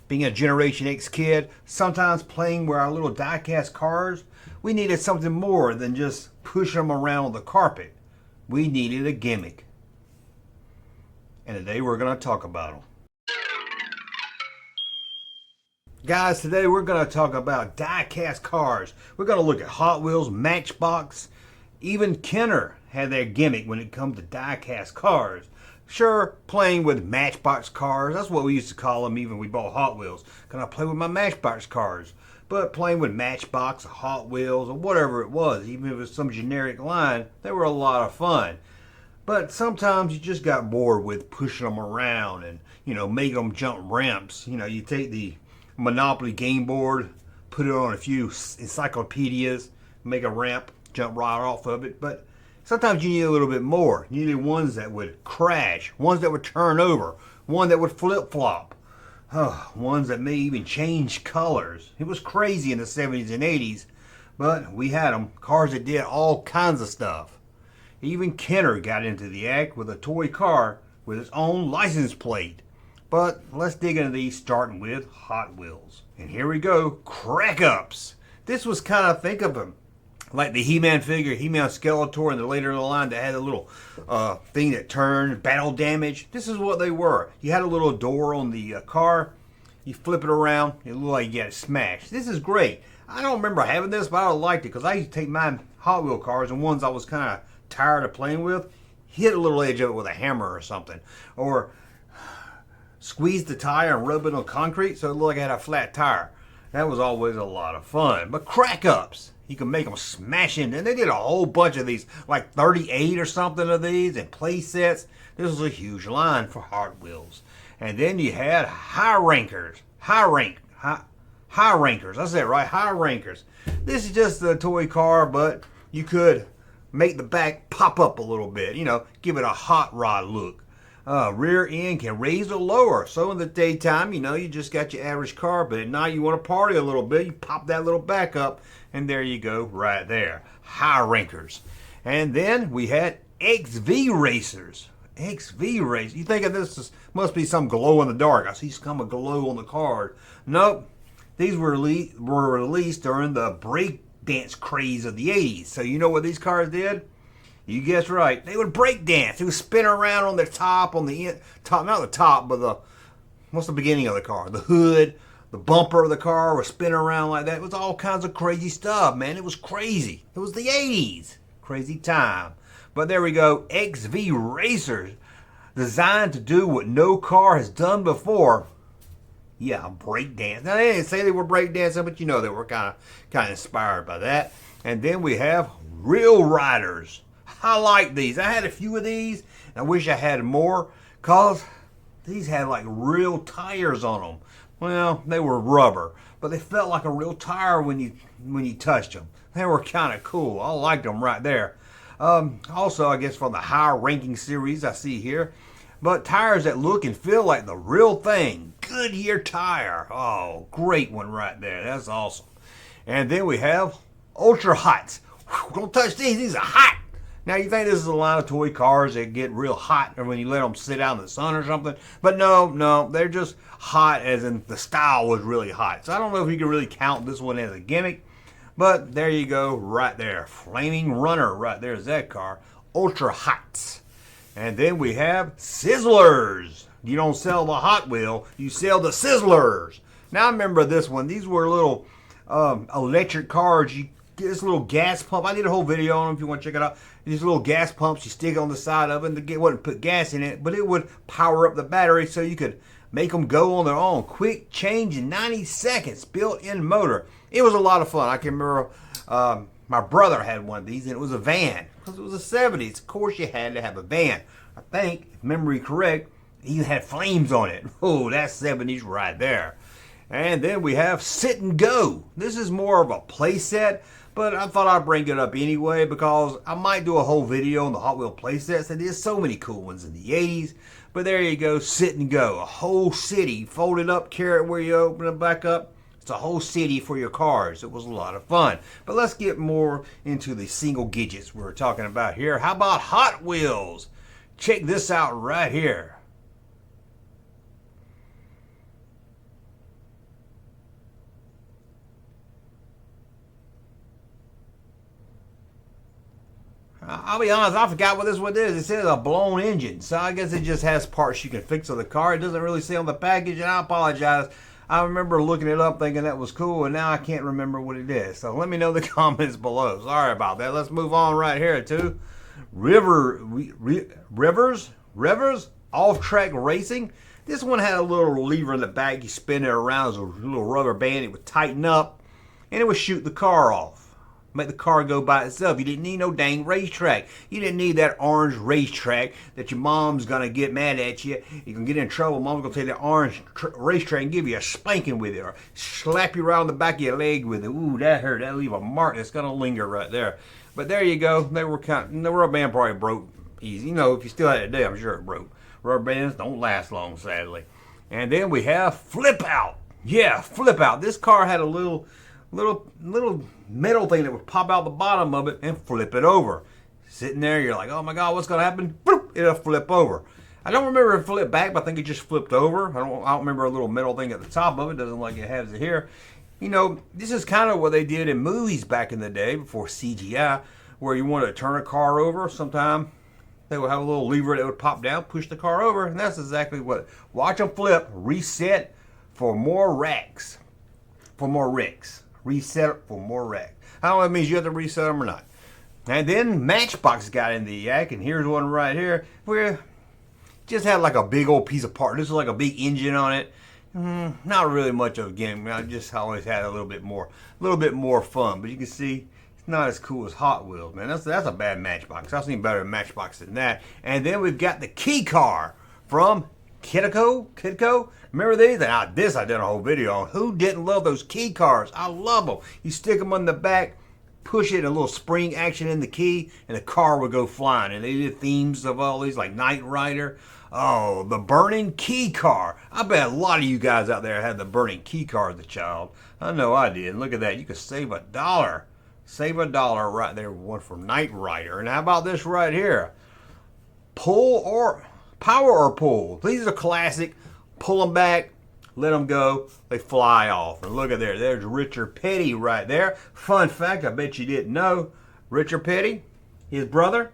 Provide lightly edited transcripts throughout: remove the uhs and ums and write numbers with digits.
Being a Generation X kid, sometimes playing with our little die-cast cars, we needed something more than just pushing them around on the carpet. We needed a gimmick. And today we're going to talk about them. Guys, today we're going to talk about die-cast cars. We're going to look at Hot Wheels, Matchbox. Even Kenner had their gimmick when it comes to die-cast cars. Sure, playing with Matchbox cars, that's what we used to call them even when we bought Hot Wheels. Can I play with my Matchbox cars? But playing with Matchbox or Hot Wheels or whatever it was, even if it was some generic line, they were a lot of fun. But sometimes you just got bored with pushing them around and, making them jump ramps. You take the Monopoly game board, put it on a few encyclopedias, make a ramp, jump right off of it. But sometimes you need a little bit more. You need ones that would crash, ones that would turn over, one that would flip-flop, ones that may even change colors. It was crazy in the 70s and 80s, but we had them. Cars that did all kinds of stuff. Even Kenner got into the act with a toy car with its own license plate. But let's dig into these, starting with Hot Wheels. And here we go, Crackups. This was kind of, think of them like the He-Man figure, He-Man Skeletor, and the later in the line that had a little thing that turned, battle damage. This is what they were. You had a little door on the car. You flip it around, it looked like you got it smashed. This is great. I don't remember having this, but I liked it because I used to take my Hot Wheel cars and ones I was kind of tired of playing with, hit a little edge of it with a hammer or something. Or squeeze the tire and rub it on concrete so it looked like it had a flat tire. That was always a lot of fun. But Crackups, you can make them smash in. And they did a whole bunch of these, like 38 or something of these, and play sets. This was a huge line for Hot Wheels. And then you had high rankers. High rankers. That's it, right? High rankers. This is just a toy car, but you could make the back pop up a little bit. Give it a hot rod look. Rear end can raise or lower. So in the daytime, you just got your average car, but at night you want to party a little bit. You pop that little back up, and there you go, right there. High rankers. And then we had XV racers. XV racers. You think of this must be some glow in the dark. I see some glow on the card. Nope. These were released during the break dance craze of the 80s. So you know what these cars did? You guessed right. They would break dance. They would spin around on the top, not the top, but what's the beginning of the car? The hood, the bumper of the car would spin around like that. It was all kinds of crazy stuff, man. It was crazy. It was the 80s. Crazy time. But there we go. XV Racers, designed to do what no car has done before. Yeah, break dance. Now they didn't say they were break dancing, but they were kind of inspired by that. And then we have Real Riders. I like these. I had a few of these. I wish I had more because these had like real tires on them. Well, they were rubber, but they felt like a real tire when you touched them. They were kind of cool. I liked them right there. Also, I guess from the higher ranking series I see here, but tires that look and feel like the real thing. Goodyear tire. Oh, great one right there. That's awesome. And then we have Ultra Hots. Don't touch these. These are hot. Now, you think this is a line of toy cars that get real hot or when you let them sit out in the sun or something. But no, they're just hot as in the style was really hot. So I don't know if you can really count this one as a gimmick. But there you go, right there. Flaming Runner, right there is that car. Ultra Hots. And then we have Sizzlers. You don't sell the Hot Wheel, you sell the Sizzlers. Now, I remember this one. These were little electric cars. You get this little gas pump. I did a whole video on them if you want to check it out. These little gas pumps, you stick it on the side of it, and wouldn't put gas in it, but it would power up the battery so you could make them go on their own. Quick change in 90 seconds, built-in motor. It was a lot of fun. I can remember my brother had one of these, and it was a van because it was the 70s. Of course, you had to have a van. I think, if memory correct, it even had flames on it. Oh, that's 70s right there. And then we have Sit and Go. This is more of a play set, but I thought I'd bring it up anyway because I might do a whole video on the Hot Wheel play sets. And there's so many cool ones in the 80s. But there you go, Sit and Go. A whole city folded up, carry it where you open it back up. It's a whole city for your cars. It was a lot of fun. But let's get more into the single gadgets we're talking about here. How about Hot Wheels? Check this out right here. I'll be honest, I forgot what this one is. It says a blown engine. So I guess it just has parts you can fix on the car. It doesn't really say on the package, and I apologize. I remember looking it up thinking that was cool, and now I can't remember what it is. So let me know in the comments below. Sorry about that. Let's move on right here to Rivers Off-Track Racing. This one had a little lever in the back. You spin it around as a little rubber band. It would tighten up, and it would shoot the car off. Make the car go by itself. You didn't need no dang racetrack. You didn't need that orange racetrack that your mom's gonna get mad at you. You can get in trouble. Mom's gonna take that orange racetrack and give you a spanking with it, or slap you around the back of your leg with it. Ooh, that hurt. That'll leave a mark that's gonna linger right there. But there you go. They were the rubber band probably broke easy. You know, if you still had it today, I'm sure it broke. Rubber bands don't last long, sadly. And then we have Flip Out. Yeah, Flip Out. This car had a little metal thing that would pop out the bottom of it and flip it over. Sitting there, you're like, oh my God, what's gonna happen? Boop, it'll flip over. I don't remember if it flipped back, but I think it just flipped over. I don't remember a little metal thing at the top of it. Doesn't like it has it here. You know, this is kind of what they did in movies back in the day before CGI, where you wanted to turn a car over. Sometime they would have a little lever that would pop down, push the car over, and that's exactly what. Watch them flip, reset for more racks. For more wrecks. Reset for more racks. I don't know if it means you have to reset them or not. And then Matchbox got in the yak, and here's one right here where just had like a big old piece of part. This is like a big engine on it. Not really much of a game. I just always had a little bit more fun. But you can see it's not as cool as Hot Wheels, man. That's a bad Matchbox. I've seen better Matchbox than that. And then we've got the key car from Kidco. Remember these? Now this I did a whole video on. Who didn't love those key cars? I love them. You stick them on the back, push it, a little spring action in the key, and the car would go flying. And they did themes of all these, like Knight Rider. Oh, the burning key car. I bet a lot of you guys out there had the burning key car as a child. I know I did. And look at that. You could save $1. Save $1 right there with one from Knight Rider. And how about this right here? Power or pull. These are classic. Pull them back, let them go, they fly off. And look at there, there's Richard Petty right there. Fun fact, I bet you didn't know, Richard Petty, his brother,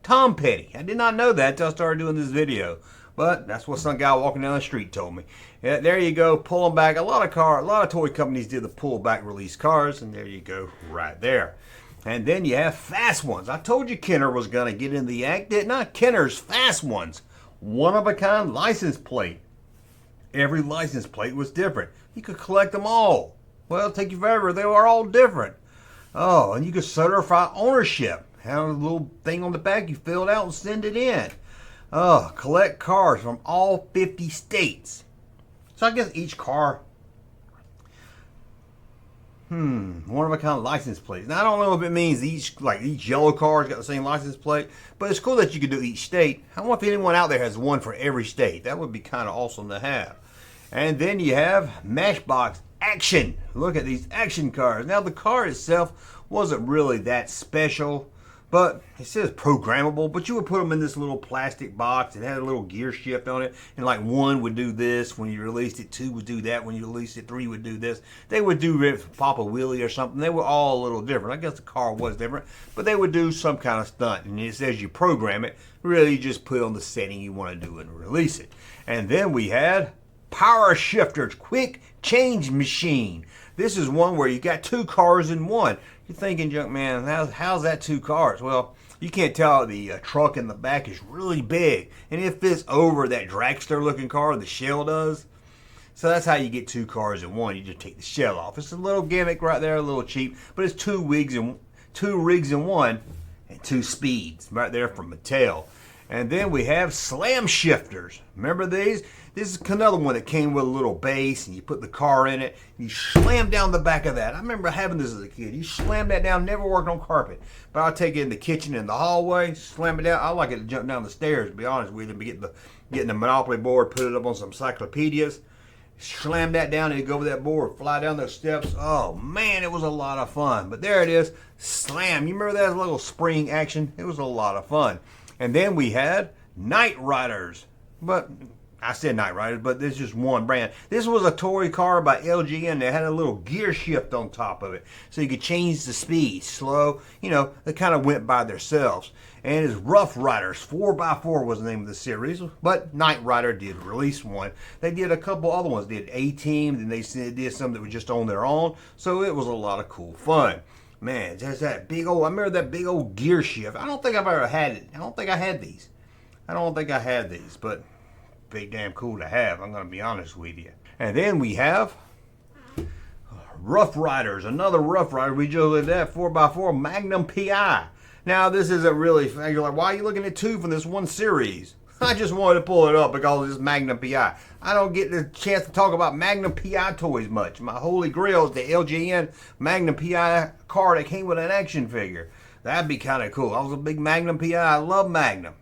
Tom Petty. I did not know that until I started doing this video. But that's what some guy walking down the street told me. Yeah, there you go, pull them back. A lot of toy companies did the pull back release cars, and there you go, right there. And then you have fast ones. I told you Kenner was gonna get in the act, didn't I? Kenner's fast ones. One of a kind license plate. Every license plate was different. You could collect them all. Well, it'll take you forever. They were all different. Oh, and you could certify ownership. Have a little thing on the back. You fill it out and send it in. Oh, collect cars from all 50 states. So I guess each car, one of a kind license plate. Now I don't know if it means each yellow car's got the same license plate, but it's cool that you could do each state. I wonder if anyone out there has one for every state. That would be kind of awesome to have. And then you have Matchbox Action. Look at these action cars. Now the car itself wasn't really that special, but it says programmable, but you would put them in this little plastic box. It had a little gear shift on it, and like 1 would do this when you released it, 2 would do that when you released it, 3 would do this. They would do it pop a wheelie or something. They were all a little different. I guess the car was different, but they would do some kind of stunt, and it says you program it. Really, you just put on the setting you want to do and release it. And then we had Power Shifters Quick Change Machine. This is one where you got 2 cars in one. You're thinking, Junkman, how's that 2 cars? Well, you can't tell the truck in the back is really big, and it fits over that dragster looking car, the shell does. So that's how you get 2 cars in one. You just take the shell off. It's a little gimmick right there, a little cheap, but it's 2 rigs in one, and 2 speeds right there from Mattel. And then we have Slam Shifters. Remember these? This is another one that came with a little base, and you put the car in it, and you slam down the back of that. I remember having this as a kid. You slam that down, never worked on carpet. But I'll take it in the kitchen and the hallway, slam it down. I like it to jump down the stairs, to be honest with you, getting the Monopoly board, put it up on some encyclopedias, slam that down, and you go over that board, fly down those steps. Oh, man, it was a lot of fun. But there it is, slam. You remember that little spring action? It was a lot of fun. And then we had Knight Riders. But I said Knight Riders, but this is just one brand. This was a toy car by LGN that had a little gear shift on top of it. So you could change the speed, slow, you know, they kind of went by themselves. And it's Rough Riders, 4x4 was the name of the series, but Knight Rider did release one. They did a couple other ones, they did A-Team, then they did some that were just on their own, so it was a lot of cool fun. Man, just that big old, I remember that big old gear shift. I don't think I've ever had it. I don't think I had these. But big damn cool to have, I'm going to be honest with you. And then we have Rough Riders, another Rough Rider. We just did that 4x4 Magnum PI. Now, this isn't really, you're like, why are you looking at two from this one series? I just wanted to pull it up because of this Magnum PI. I don't get the chance to talk about Magnum PI toys much. My holy grail is the LGN Magnum PI car that came with an action figure. That'd be kind of cool. I was a big Magnum PI. I love Magnum.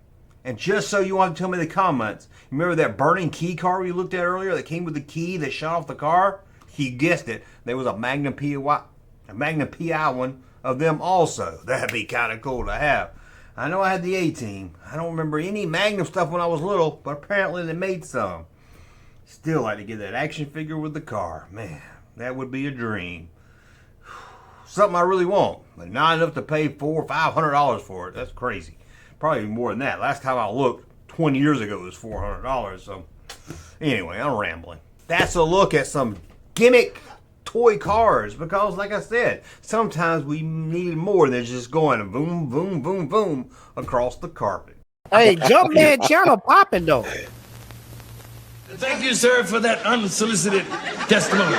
And just so you want to tell me in the comments, remember that burning key car we looked at earlier that came with the key that shut off the car? You guessed it. There was a Magnum PI one of them also. That'd be kind of cool to have. I know I had the A-Team. I don't remember any Magnum stuff when I was little, but apparently they made some. Still like to get that action figure with the car. Man, that would be a dream. Something I really want, but not enough to pay $400 or $500 for it. That's crazy. Probably more than that. Last time I looked, 20 years ago, it was $400. So anyway, I'm rambling. That's a look at some gimmick toy cars, because like I said, sometimes we need more than just going boom, boom, boom, boom across the carpet. Hey, Junkman channel popping though. Thank you, sir, for that unsolicited testimony.